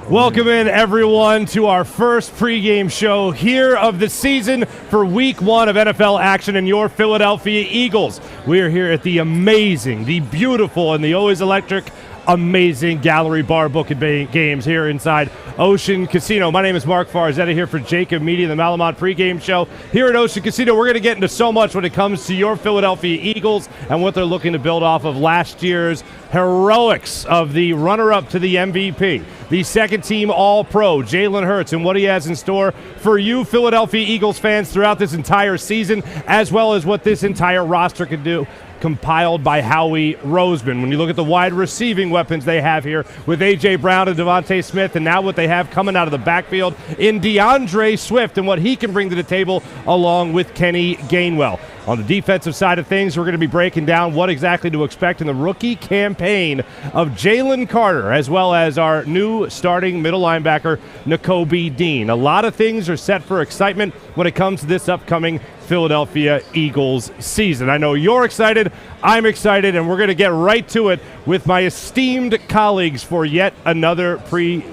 Welcome in, everyone, to our first pregame show here of the season for Week 1 of NFL action and your Philadelphia Eagles. We are here at the amazing, the beautiful, and the always electric, amazing Gallery Bar Book and Games here inside Ocean Casino. My name is Mark Farzetta here for JAKIB Media, the Malamont pregame show. Here at Ocean Casino, we're going to get into so much when it comes to your Philadelphia Eagles and what they're looking to build off of last year's heroics of the runner-up to the MVP, the second-team All-Pro, Jalen Hurts, and what he has in store for you Philadelphia Eagles fans throughout this entire season, as well as what this entire roster can do, compiled by Howie Roseman. When you look at the wide receiving weapons they have here with A.J. Brown and Devontae Smith, and now what they have coming out of the backfield in DeAndre Swift and what he can bring to the table along with Kenny Gainwell. On the defensive side of things, we're going to be breaking down what exactly to expect in the rookie campaign of Jalen Carter, as well as our new starting middle linebacker, Nakobe Dean. A lot of things are set for excitement when it comes to this upcoming Philadelphia Eagles season. I know you're excited, I'm excited, and we're going to get right to it with my esteemed colleagues for yet another pregame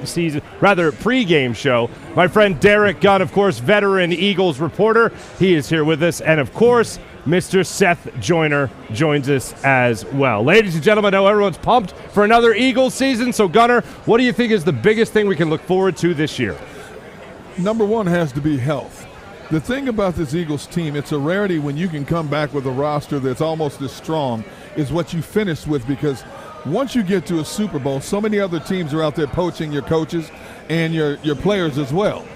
show. My friend Derrick Gunn, of course, veteran Eagles reporter. He is here with us, and of course, Mr. Seth Joyner joins us as well. Ladies and gentlemen, I know everyone's pumped for another Eagles season, so Gunner, what do you think is the biggest thing we can look forward to this year? Number one has to be health. The thing about this Eagles team, it's a rarity when you can come back with a roster that's almost as strong as what you finished with, because once you get to a Super Bowl, so many other teams are out there poaching your coaches and your players as well.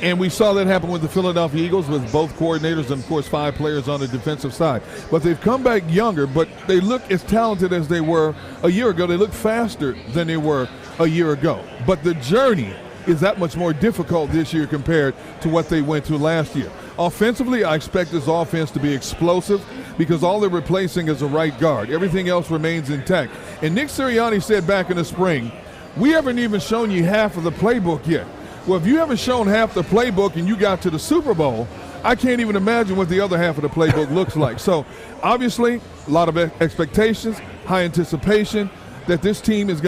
And we saw that happen with the Philadelphia Eagles with both coordinators and, of course, 5 players on the defensive side. But they've come back younger, but they look as talented as they were a year ago. They look faster than they were a year ago. But the journey is that much more difficult this year compared to what they went through last year. Offensively, I expect this offense to be explosive because all they're replacing is a right guard. Everything else remains intact. And Nick Sirianni said back in the spring, we haven't even shown you half of the playbook yet. Well, if you haven't shown half the playbook and you got to the Super Bowl, I can't even imagine what the other half of the playbook looks like. So, obviously, a lot of expectations, high anticipation that this team is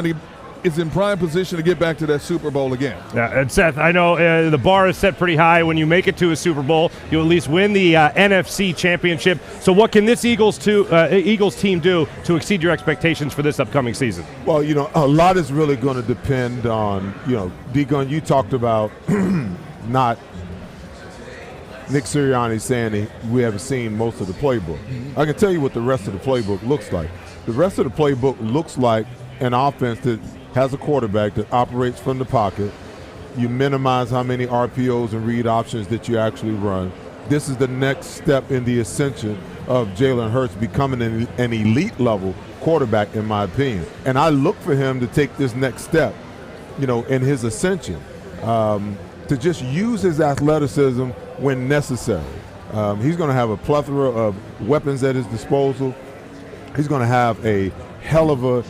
in prime position to get back to that Super Bowl again. Yeah, and Seth, I know the bar is set pretty high. When you make it to a Super Bowl, you at least win the NFC Championship. So what can this Eagles team do to exceed your expectations for this upcoming season? Well, a lot is really going to depend on, D-Gun, you talked about not Nick Sirianni saying we haven't seen most of the playbook. Mm-hmm. I can tell you what the rest of the playbook looks like. The rest of the playbook looks like an offense that has a quarterback that operates from the pocket. You minimize how many RPOs and read options that you actually run. This is the next step in the ascension of Jalen Hurts becoming an elite level quarterback, in my opinion. And I look for him to take this next step, in his ascension, to just use his athleticism when necessary. He's going to have a plethora of weapons at his disposal. He's going to have a hell of a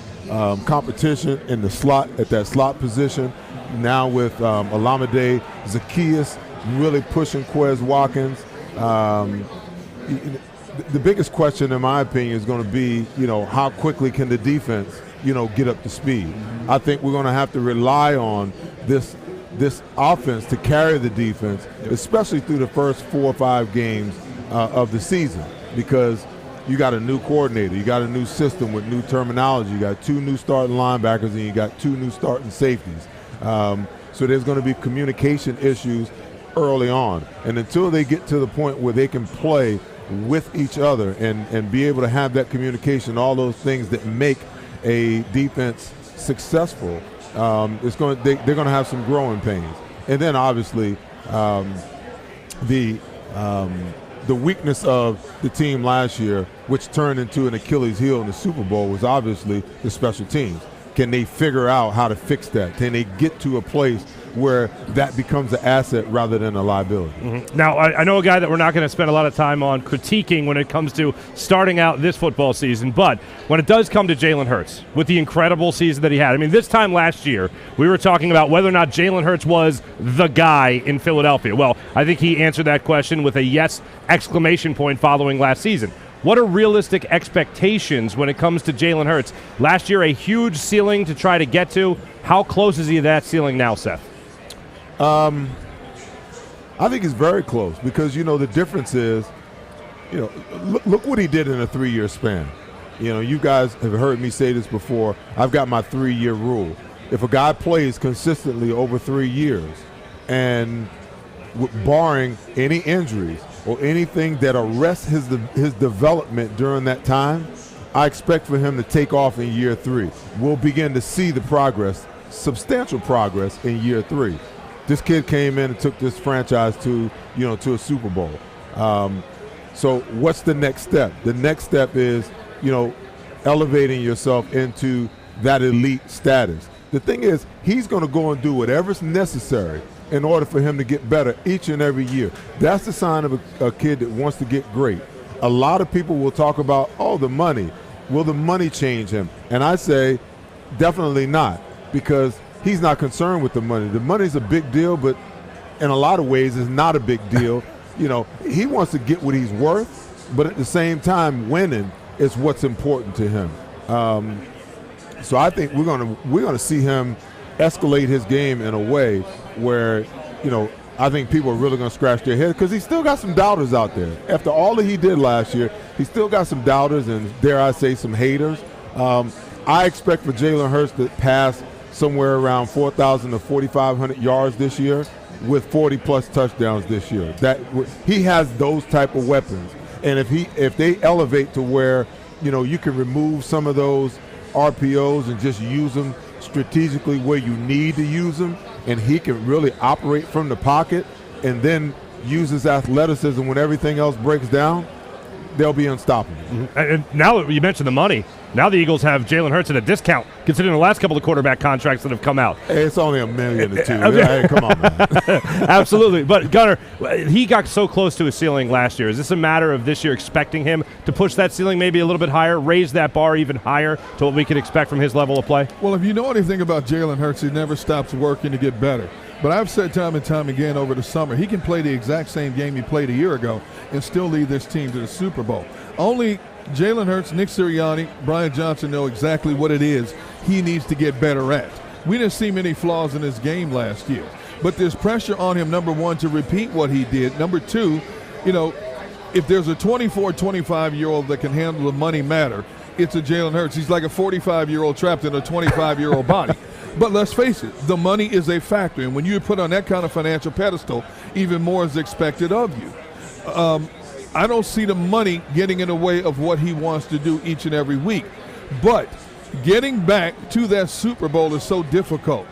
competition in the slot, at that slot position. Now with Olamide Zaccheaus really pushing Quez Watkins. The biggest question, in my opinion, is going to be, how quickly can the defense, get up to speed? I think we're going to have to rely on this offense to carry the defense, especially through the first 4 or 5 games of the season, because you got a new coordinator, you got a new system with new terminology, you got 2 new starting linebackers, and you got 2 new starting safeties. So there's going to be communication issues early on. And until they get to the point where they can play with each other and be able to have that communication, all those things that make a defense successful, they're going to have some growing pains. And then obviously the weakness of the team last year, which turned into an Achilles heel in the Super Bowl, was obviously the special teams. Can they figure out how to fix that? Can they get to a place where that becomes an asset rather than a liability? Mm-hmm. Now, I know a guy that we're not going to spend a lot of time on critiquing when it comes to starting out this football season, but when it does come to Jalen Hurts, with the incredible season that he had, this time last year, we were talking about whether or not Jalen Hurts was the guy in Philadelphia. Well, I think he answered that question with a yes exclamation point following last season. What are realistic expectations when it comes to Jalen Hurts? Last year, a huge ceiling to try to get to. How close is he to that ceiling now, Seth? I think he's very close because, the difference is, look what he did in a 3-year span. You guys have heard me say this before. I've got my 3-year rule. If a guy plays consistently over 3 years and barring any injuries or anything that arrests his development during that time, I expect for him to take off in year 3. We'll begin to see the progress, substantial progress in year 3. This kid came in and took this franchise to a Super Bowl. So what's the next step? The next step is, elevating yourself into that elite status. The thing is, he's going to go and do whatever's necessary in order for him to get better each and every year. That's the sign of a kid that wants to get great. A lot of people will talk about, the money. Will the money change him? And I say, definitely not, because he's not concerned with the money. The money's a big deal, but in a lot of ways it's not a big deal. He wants to get what he's worth, but at the same time, winning is what's important to him. So I think we're gonna see him escalate his game in a way where, I think people are really going to scratch their head because he's still got some doubters out there. After all that he did last year, he's still got some doubters and, dare I say, some haters. I expect for Jalen Hurts to pass somewhere around 4,000 to 4,500 yards this year with 40-plus touchdowns this year. He has those type of weapons. And if they elevate to where, you can remove some of those RPOs and just use them strategically where you need to use them, and he can really operate from the pocket and then use his athleticism when everything else breaks down, they'll be unstoppable. Mm-hmm. And now that you mentioned the money, now the Eagles have Jalen Hurts at a discount, considering the last couple of quarterback contracts that have come out. Hey, it's only $1 million or $2 million. Hey, come on, man. Absolutely. But, Gunner, he got so close to his ceiling last year. Is this a matter of this year expecting him to push that ceiling maybe a little bit higher, raise that bar even higher to what we can expect from his level of play? Well, if you know anything about Jalen Hurts, he never stops working to get better. But I've said time and time again over the summer, he can play the exact same game he played a year ago and still lead this team to the Super Bowl. Only Jalen Hurts, Nick Sirianni, Brian Johnson know exactly what it is he needs to get better at. We didn't see many flaws in his game last year. But there's pressure on him, number one, to repeat what he did. Number two, if there's a 24, 25-year-old that can handle the money matter, it's a Jalen Hurts. He's like a 45-year-old trapped in a 25-year-old body. But let's face it, the money is a factor. And when you put on that kind of financial pedestal, even more is expected of you. I don't see the money getting in the way of what he wants to do each and every week. But getting back to that Super Bowl is so difficult.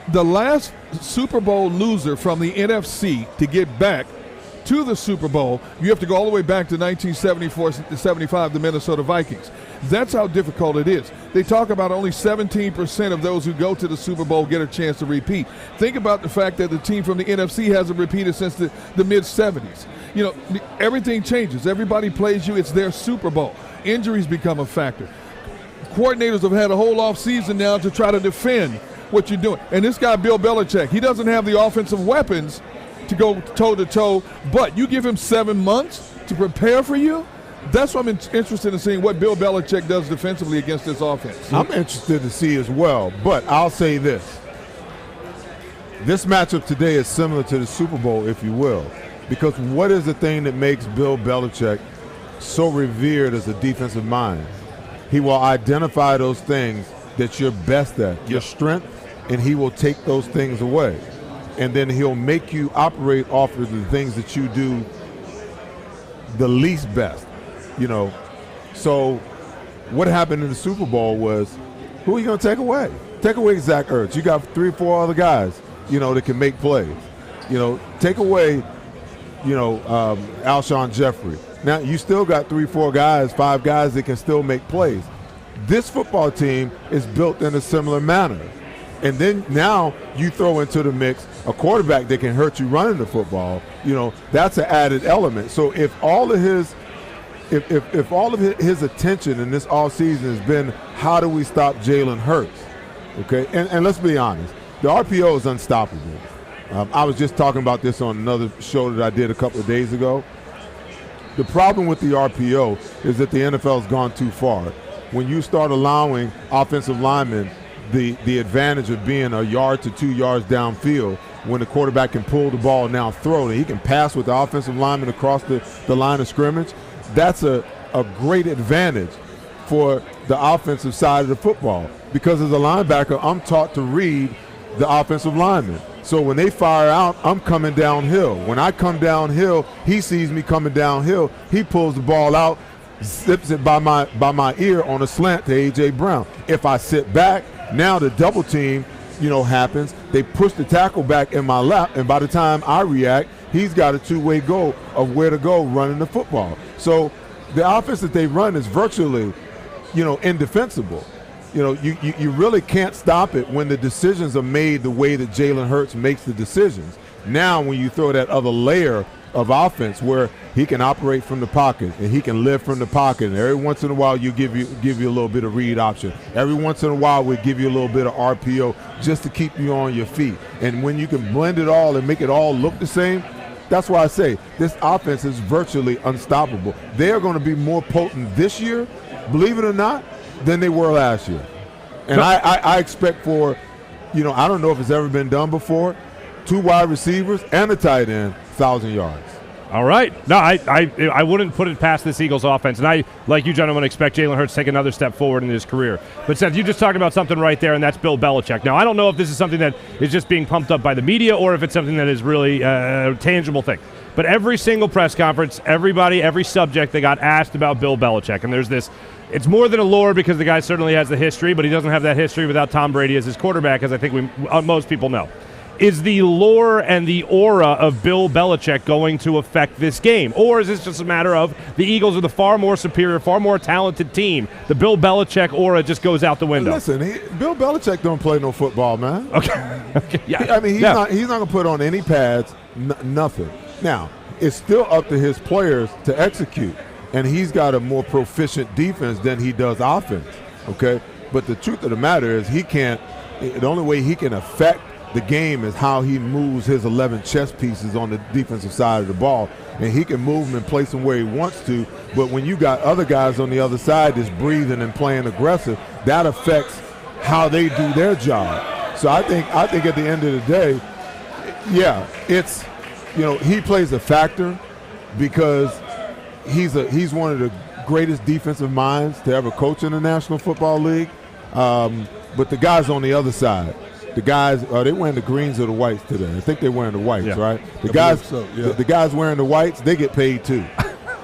The last Super Bowl loser from the NFC to get back to the Super Bowl, you have to go all the way back to 1974-75, the Minnesota Vikings. That's how difficult it is. They talk about only 17% of those who go to the Super Bowl get a chance to repeat. Think about the fact that the team from the NFC hasn't repeated since the mid-70s. Everything changes. Everybody plays you. It's their Super Bowl. Injuries become a factor. Coordinators have had a whole offseason now to try to defend what you're doing. And this guy, Bill Belichick, he doesn't have the offensive weapons to go toe-to-toe, but you give him 7 months to prepare for you. That's what I'm interested in seeing what Bill Belichick does defensively against this offense. I'm interested to see as well, but I'll say this. This matchup today is similar to the Super Bowl, if you will, because what is the thing that makes Bill Belichick so revered as a defensive mind? He will identify those things that you're best at, your strength, and he will take those things away. And then he'll make you operate off of the things that you do the least best, So what happened in the Super Bowl was, who are you going to take away? Take away Zach Ertz. You got 3 or 4 other guys, that can make plays. Take away, Alshon Jeffrey. Now, you still got 3, 4 guys, 5 guys that can still make plays. This football team is built in a similar manner. And then now you throw into the mix a quarterback that can hurt you running the football. That's an added element. So if all of his attention in this offseason has been how do we stop Jalen Hurts, okay? And let's be honest, the RPO is unstoppable. I was just talking about this on another show that I did a couple of days ago. The problem with the RPO is that the NFL has gone too far. When you start allowing offensive linemen the advantage of being a yard to 2 yards downfield, when the quarterback can pull the ball and now throw it, he can pass with the offensive lineman across the line of scrimmage, that's a great advantage for the offensive side of the football. Because as a linebacker, I'm taught to read the offensive lineman. So when they fire out, I'm coming downhill. When I come downhill, he sees me coming downhill. He pulls the ball out, zips it by my ear on a slant to A.J. Brown. If I sit back, now the double team, happens. They push the tackle back in my lap, and by the time I react, he's got a two-way goal of where to go running the football. So the offense that they run is virtually, indefensible. You really can't stop it when the decisions are made the way that Jalen Hurts makes the decisions. Now when you throw that other layer of offense where he can operate from the pocket and he can live from the pocket, and every once in a while you give you a little bit of read option. Every once in a while we give you a little bit of RPO just to keep you on your feet. And when you can blend it all and make it all look the same, that's why I say this offense is virtually unstoppable. They are going to be more potent this year, believe it or not, than they were last year. And I expect for, I don't know if it's ever been done before, 2 wide receivers and a tight end, 1,000 yards. All right. No, I wouldn't put it past this Eagles offense. And I, like you gentlemen, expect Jalen Hurts to take another step forward in his career. But Seth, you just talked about something right there, and that's Bill Belichick. Now, I don't know if this is something that is just being pumped up by the media or if it's something that is really a tangible thing. But every single press conference, every subject, they got asked about Bill Belichick. And there's this, it's more than a lore because the guy certainly has the history, but he doesn't have that history without Tom Brady as his quarterback, as I think most people know. Is the lore and the aura of Bill Belichick going to affect this game? Or is this just a matter of the Eagles are the far more superior, far more talented team? The Bill Belichick aura just goes out the window. Listen, Bill Belichick don't play no football, man. Okay. Yeah. I mean, he's not going to put on any pads, nothing. Now, it's still up to his players to execute, and he's got a more proficient defense than he does offense, okay? But the truth of the matter is the only way he can affect the game is how he moves his 11 chess pieces on the defensive side of the ball, and he can move them and place them where he wants to. But when you got other guys on the other side that's breathing and playing aggressive, that affects how they do their job. So I think at the end of the day, yeah, it's he plays a factor because he's one of the greatest defensive minds to ever coach in the National Football League. But the guys on the other side. The guys, are they wearing the greens or the whites today? I think they're wearing the whites, right? The guys wearing the whites, they get paid too.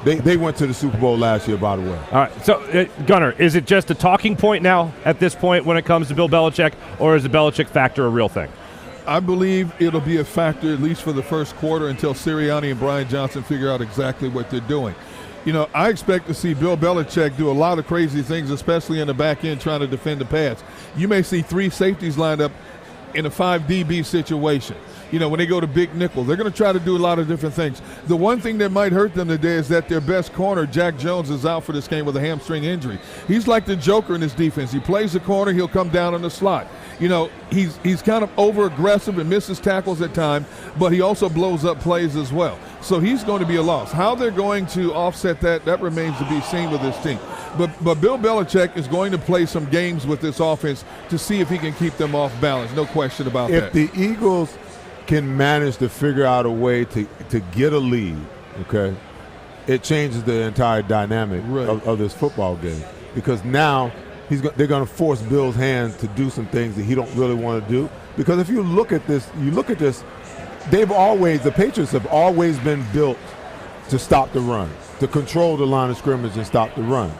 They went to the Super Bowl last year, by the way. All right, so Gunner, is it just a talking point now at this point when it comes to Bill Belichick, or is the Belichick factor a real thing? I believe it'll be a factor at least for the first quarter until Sirianni and Brian Johnson figure out exactly what they're doing. I expect to see Bill Belichick do a lot of crazy things, especially in the back end trying to defend the pass. You may see 3 safeties lined up in a 5 DB situation. When they go to big nickel, they're going to try to do a lot of different things. The one thing that might hurt them today is that their best corner, Jack Jones, is out for this game with a hamstring injury. He's like the Joker in this defense. He plays the corner, he'll come down in the slot. He's kind of over-aggressive and misses tackles at times, but he also blows up plays as well. So he's going to be a loss. How they're going to offset that remains to be seen with this team. But Bill Belichick is going to play some games with this offense to see if he can keep them off balance. No question about that. If the Eagles can manage to figure out a way to get a lead, okay, it changes the entire dynamic of this football game. Because now they're going to force Bill's hand to do some things that he don't really want to do. Because if you look at this, the Patriots have always been built to stop the run, to control the line of scrimmage and stop the run.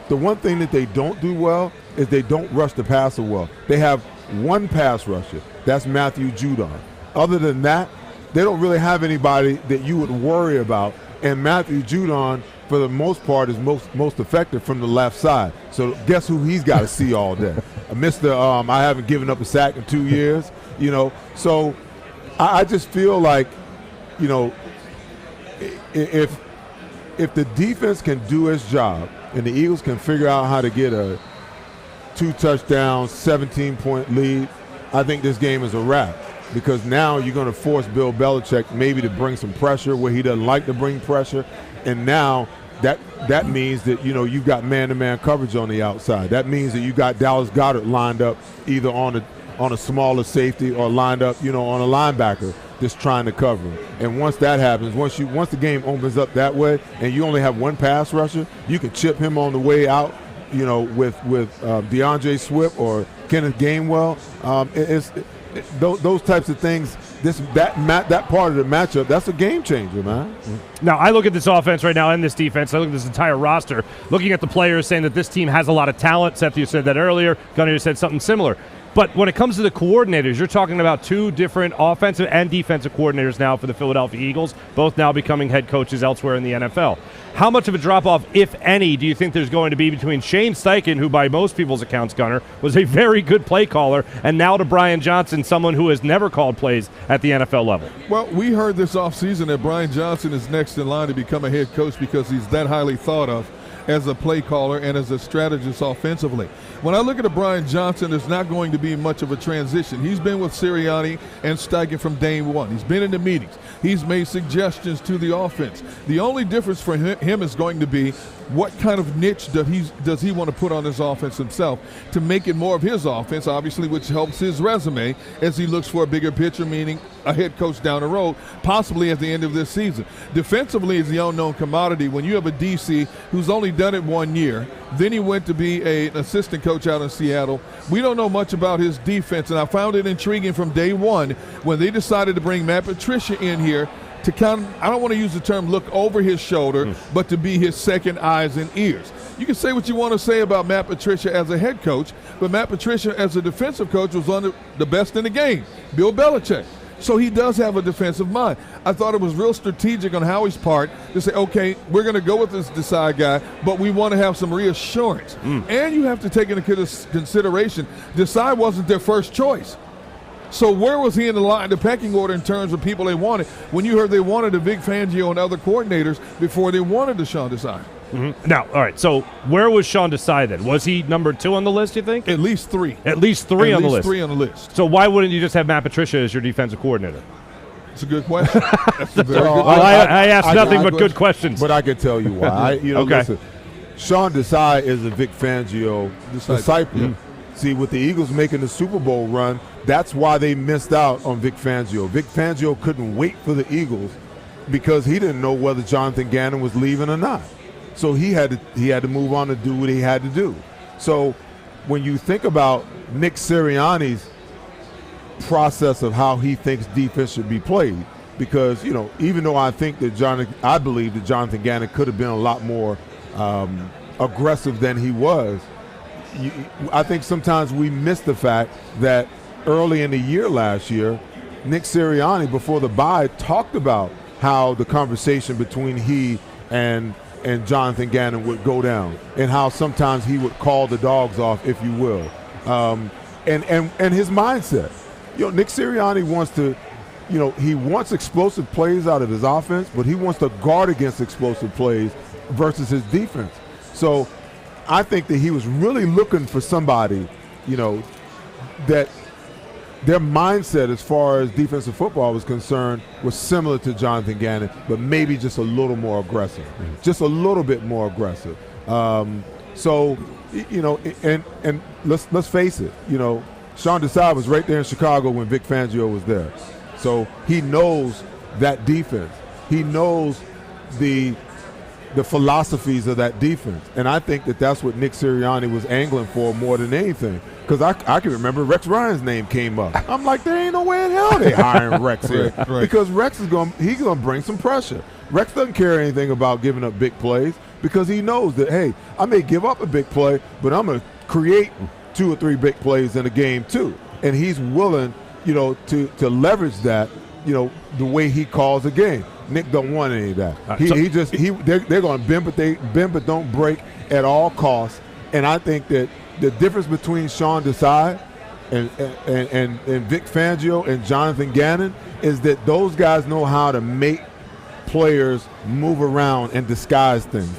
The one thing that they don't do well is they don't rush the passer well. They have one pass rusher. That's Matthew Judon. Other than that, they don't really have anybody that you would worry about. And Matthew Judon, for the most part, is most effective from the left side. So guess who he's got to see all day? Mr. I haven't given up a sack in 2 years. So I just feel like, if the defense can do its job and the Eagles can figure out how to get a 2-touchdown, 17-point lead, I think this game is a wrap. because now you're going to force Bill Belichick maybe to bring some pressure where he doesn't like to bring pressure, and now that means that you've got man-to-man coverage on the outside. That means that you got Dallas Goedert lined up either on a smaller safety or lined up on a linebacker that's trying to cover him. And once that happens, once the game opens up that way, and you only have one pass rusher, you can chip him on the way out. With DeAndre Swift or Kenneth Gainwell, those types of things. That part of the matchup, that's a game changer, man. Now, I look at this offense right now and this defense. I look at this entire roster, looking at the players, saying that this team has a lot of talent. Seth, you said that earlier. Gunner said something similar. But when it comes to the coordinators, you're talking about two different offensive and defensive coordinators now for the Philadelphia Eagles, both now becoming head coaches elsewhere in the NFL. How much of a drop-off, if any, do you think there's going to be between Shane Steichen, who by most people's accounts, Gunner, was a very good play caller, and now to Brian Johnson, someone who has never called plays at the NFL level? Well, we heard this offseason that Brian Johnson is next in line to become a head coach because he's that highly thought of as a play caller and as a strategist offensively. When I look at Brian Johnson, there's not going to be much of a transition. He's been with Sirianni and Steichen from day one. He's been in the meetings. He's made suggestions to the offense. The only difference for him is going to be what kind of niche does he want to put on his offense himself to make it more of his offense, obviously, which helps his resume as he looks for a bigger picture, meaning a head coach down the road, possibly at the end of this season. Defensively is the unknown commodity. When you have a DC who's only done it 1 year, then he went to be an assistant coach out in Seattle. We don't know much about his defense, and I found it intriguing from day one when they decided to bring Matt Patricia in here to kind of, I don't want to use the term look over his shoulder, but to be his second eyes and ears. You can say what you want to say about Matt Patricia as a head coach, but Matt Patricia as a defensive coach was one of the best in the game, Bill Belichick. So he does have a defensive mind. I thought it was real strategic on Howie's part to say, okay, we're going to go with this Desai guy, but we want to have some reassurance. And you have to take into consideration, Desai wasn't their first choice. So where was he in the pecking order in terms of people they wanted when you heard they wanted a Vic Fangio and other coordinators before they wanted Sean Desai? Now, all right, so where was Sean Desai then? Was he number 2 on the list, you think? At least 3. At least 3 on the list. At least 3 on the list. So why wouldn't you just have Matt Patricia as your defensive coordinator? That's a good question. That's a very good question. I asked nothing but good questions. But I can tell you why. Okay. Listen, Sean Desai is a Vic Fangio disciple. See, with the Eagles making the Super Bowl run, that's why they missed out on Vic Fangio. Vic Fangio couldn't wait for the Eagles because he didn't know whether Jonathan Gannon was leaving or not. So he had to move on to do what he had to do. So when you think about Nick Sirianni's process of how he thinks defense should be played, because even though I believe that Jonathan Gannon could have been a lot more aggressive than he was, I think sometimes we miss the fact that early in the year last year, Nick Sirianni, before the bye, talked about how the conversation between he and Jonathan Gannon would go down, and how sometimes he would call the dogs off, if you will, and his mindset. Nick Sirianni wants to, he wants explosive plays out of his offense, but he wants to guard against explosive plays versus his defense. So I think that he was really looking for somebody, that their mindset as far as defensive football was concerned was similar to Jonathan Gannon, but maybe just a little more aggressive, just a little bit more aggressive. And let's face it, Sean Desai was right there in Chicago when Vic Fangio was there. So he knows that defense. He knows the philosophies of that defense. And I think that that's what Nick Sirianni was angling for more than anything. Because I can remember Rex Ryan's name came up. I'm like, there ain't no way in hell they hiring Rex here. Right. Because Rex is going to bring some pressure. Rex doesn't care anything about giving up big plays because he knows that, hey, I may give up a big play, but I'm going to create 2 or 3 big plays in a game too. And he's willing, to leverage that, the way he calls a game. Nick don't want any of that. They're going to bend but don't break at all costs. And I think that the difference between Sean Desai and Vic Fangio and Jonathan Gannon is that those guys know how to make players move around and disguise things.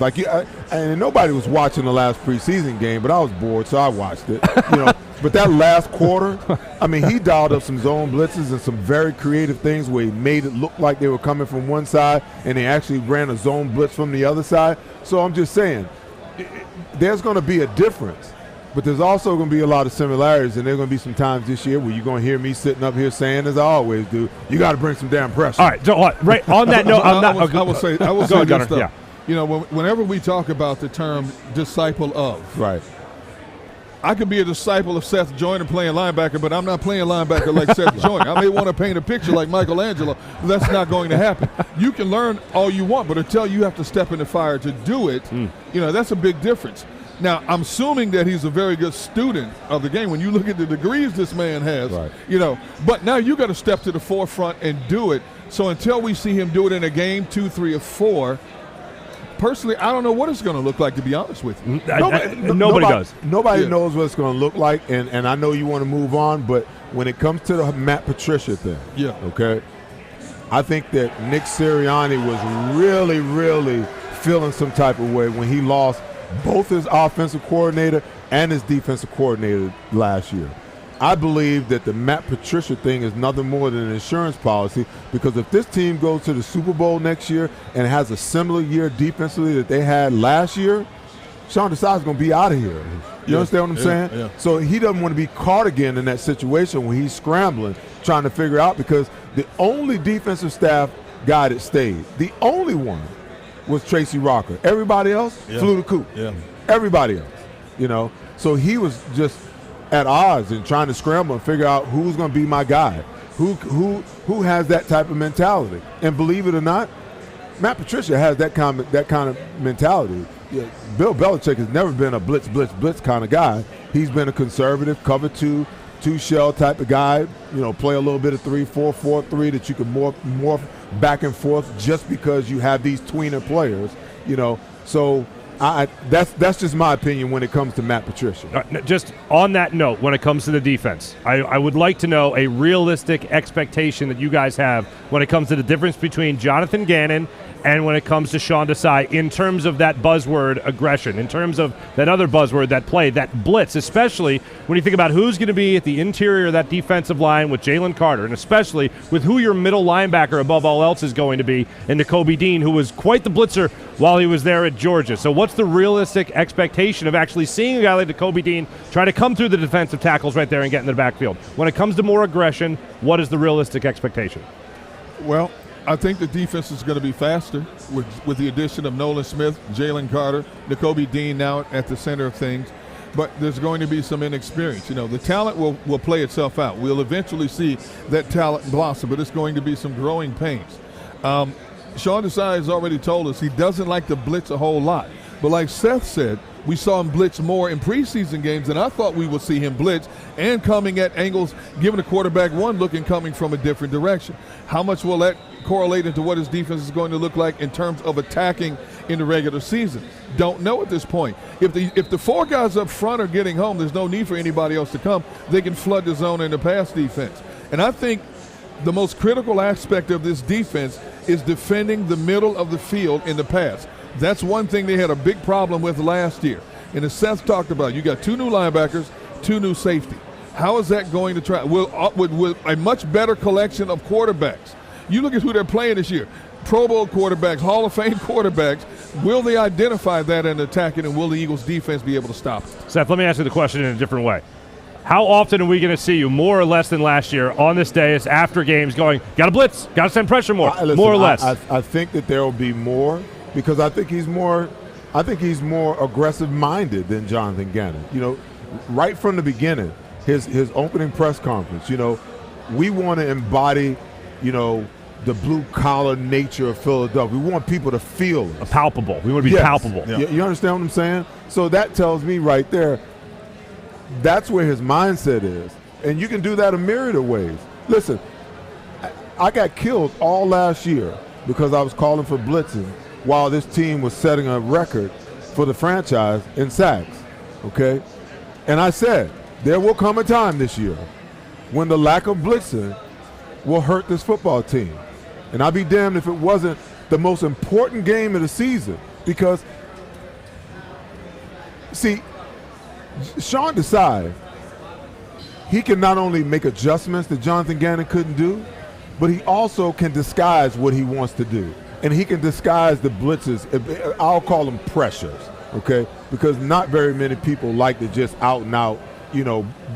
And nobody was watching the last preseason game, but I was bored, so I watched it. But that last quarter, I mean, he dialed up some zone blitzes and some very creative things where he made it look like they were coming from one side and they actually ran a zone blitz from the other side. So I'm just saying, there's going to be a difference, but there's also going to be a lot of similarities, and there are going to be some times this year where you're going to hear me sitting up here saying, as I always do, you got to bring some damn pressure. All right, so right on that note, I will say this stuff. Yeah. You know, whenever we talk about the term disciple of, Right. I could be a disciple of Seth Joyner playing linebacker, but I'm not playing linebacker like Seth Joyner. I may want to paint a picture like Michelangelo, but that's not going to happen. You can learn all you want, but until you have to step in the fire to do it, you know, that's a big difference. Now, I'm assuming that he's a very good student of the game. When you look at the degrees this man has, right. You know, but now you got to step to the forefront and do it. So until we see him do it in a game, 2, 3, or 4, personally, I don't know what it's going to look like, to be honest with you. Nobody does. Nobody knows what it's going to look like, and I know you want to move on, but when it comes to the Matt Patricia thing, okay, I think that Nick Sirianni was really, really feeling some type of way when he lost both his offensive coordinator and his defensive coordinator last year. I believe that the Matt Patricia thing is nothing more than an insurance policy, because if this team goes to the Super Bowl next year and has a similar year defensively that they had last year, Sean Desai's going to be out of here. You understand what I'm saying? Yeah. So he doesn't want to be caught again in that situation where he's scrambling, trying to figure out, because the only defensive staff guy that stayed, the only one, was Tracy Rocker. Everybody else flew the coop. Yeah. Everybody else, you know. So he was just at odds and trying to scramble and figure out who's going to be my guy, who has that type of mentality. And believe it or not, Matt Patricia has that kind of mentality. Yeah, Bill Belichick has never been a blitz kind of guy. He's been a conservative, cover two shell type of guy. You know, play a little bit of 3-4-4-3 that you can morph back and forth just because you have these tweener players. You know, so. That's just my opinion when it comes to Matt Patricia. Just on that note, when it comes to the defense, I would like to know a realistic expectation that you guys have when it comes to the difference between Jonathan Gannon and when it comes to Sean Desai in terms of that buzzword aggression, in terms of that other buzzword, that play, that blitz, especially when you think about who's going to be at the interior of that defensive line with Jalen Carter, and especially with who your middle linebacker above all else is going to be in Nakobe Dean, who was quite the blitzer while he was there at Georgia. So what's the realistic expectation of actually seeing a guy like Nakobe Dean try to come through the defensive tackles right there and get in the backfield? When it comes to more aggression, what is the realistic expectation? Well, I think the defense is going to be faster with the addition of Nolan Smith, Jalen Carter, Nakobe Dean now at the center of things. But there's going to be some inexperience. You know, the talent will play itself out. We'll eventually see that talent blossom, but it's going to be some growing pains. Sean Desai has already told us he doesn't like to blitz a whole lot. But like Seth said, we saw him blitz more in preseason games than I thought we would see him blitz, and coming at angles, giving the quarterback one look and coming from a different direction. How much will that correlate into what his defense is going to look like in terms of attacking in the regular season? Don't know at this point. If the 4 guys up front are getting home, there's no need for anybody else to come. They can flood the zone in the pass defense. And I think the most critical aspect of this defense is defending the middle of the field in the pass. That's one thing they had a big problem with last year. And as Seth talked about, you got 2 new linebackers, 2 new safety. How is that going to try? With a much better collection of quarterbacks. You look at who they're playing this year. Pro Bowl quarterbacks, Hall of Fame quarterbacks. Will they identify that and attack it, and will the Eagles defense be able to stop it? Seth, let me ask you the question in a different way. How often are we going to see you, more or less than last year, on this day as after games going, got to blitz, got to send pressure more, more or less? I think that there will be more, because I think he's more aggressive-minded than Jonathan Gannon. You know, right from the beginning, his opening press conference, you know, we want to embody, you know, the blue-collar nature of Philadelphia. We want people to feel it. Palpable. We want to be palpable. Yeah. You understand what I'm saying? So that tells me right there, that's where his mindset is. And you can do that a myriad of ways. Listen, I got killed all last year because I was calling for blitzing while this team was setting a record for the franchise in sacks, okay? And I said, there will come a time this year when the lack of blitzing will hurt this football team. And I'd be damned if it wasn't the most important game of the season, because, see, Sean Desai he can not only make adjustments that Jonathan Gannon couldn't do, but he also can disguise what he wants to do. And he can disguise the blitzes. I'll call them pressures, okay? Because not very many people like to just out and out,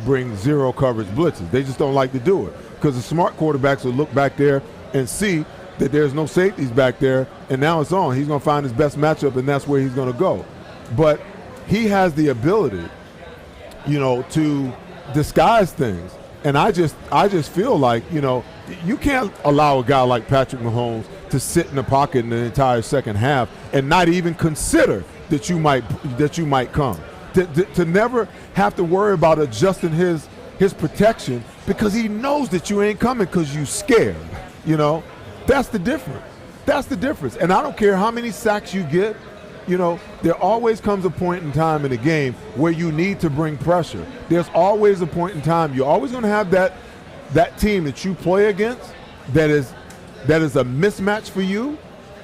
bring zero coverage blitzes. They just don't like to do it. Because the smart quarterbacks will look back there and see that there's no safeties back there, and now it's on. He's going to find his best matchup, and that's where he's going to go. But he has the ability, to disguise things. And I just feel like, you can't allow a guy like Patrick Mahomes to sit in the pocket in the entire second half and not even consider that you might come. To never have to worry about adjusting his protection because he knows that you ain't coming because you scared. That's the difference. That's the difference. And I don't care how many sacks you get. There always comes a point in time in a game where you need to bring pressure. There's always a point in time. You're always going to have that team that you play against that is a mismatch for you,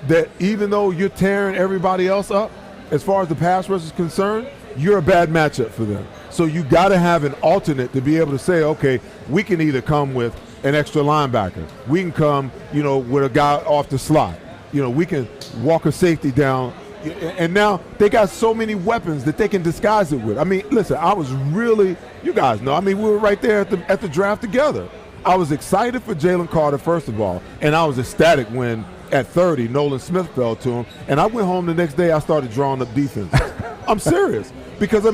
that even though you're tearing everybody else up as far as the pass rush is concerned, you're a bad matchup for them. So you got to have an alternate to be able to say, okay, we can either come with an extra linebacker. We can come, with a guy off the slot. We can walk a safety down. And now they got so many weapons that they can disguise it with. I mean, listen, I was really, you guys know, we were right there at the draft together. I was excited for Jalen Carter, first of all, and I was ecstatic when at 30, Nolan Smith fell to him. And I went home the next day, I started drawing up defense. I'm serious. Because,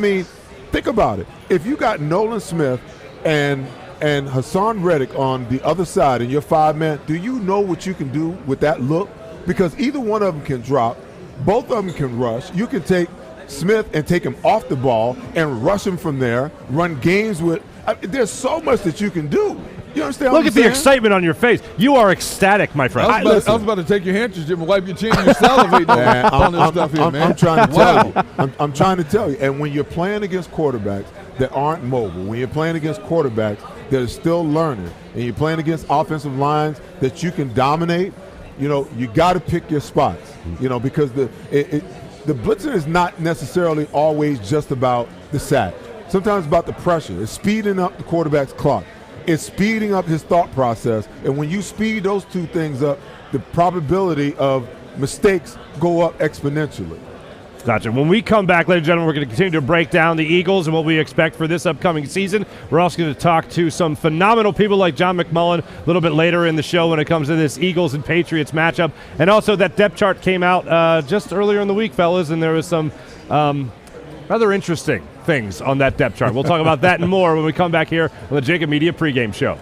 think about it. If you got Nolan Smith and Hassan Reddick on the other side and you're 5-man, do you know what you can do with that look? Because either one of them can drop. Both of them can rush. You can take Smith and take him off the ball and rush him from there, run games with. There's so much that you can do. You understand what I'm saying? Look at the excitement on your face. You are ecstatic, my friend. I was about to take your handkerchief and wipe your chin. You're salivating on this stuff here, man. I'm trying to tell you. I'm trying to tell you. And when you're playing against quarterbacks that aren't mobile, when you're playing against quarterbacks that are still learning, and you're playing against offensive lines that you can dominate, you got to pick your spots, because the blitzing is not necessarily always just about the sack. Sometimes it's about the pressure. It's speeding up the quarterback's clock. It's speeding up his thought process. And when you speed those two things up, the probability of mistakes go up exponentially. Gotcha. When we come back, ladies and gentlemen, we're going to continue to break down the Eagles and what we expect for this upcoming season. We're also going to talk to some phenomenal people like John McMullen a little bit later in the show when it comes to this Eagles and Patriots matchup. And also that depth chart came out just earlier in the week, fellas, and there was some rather interesting things on that depth chart. We'll talk about that and more when we come back here on the JAKIB Media pregame show.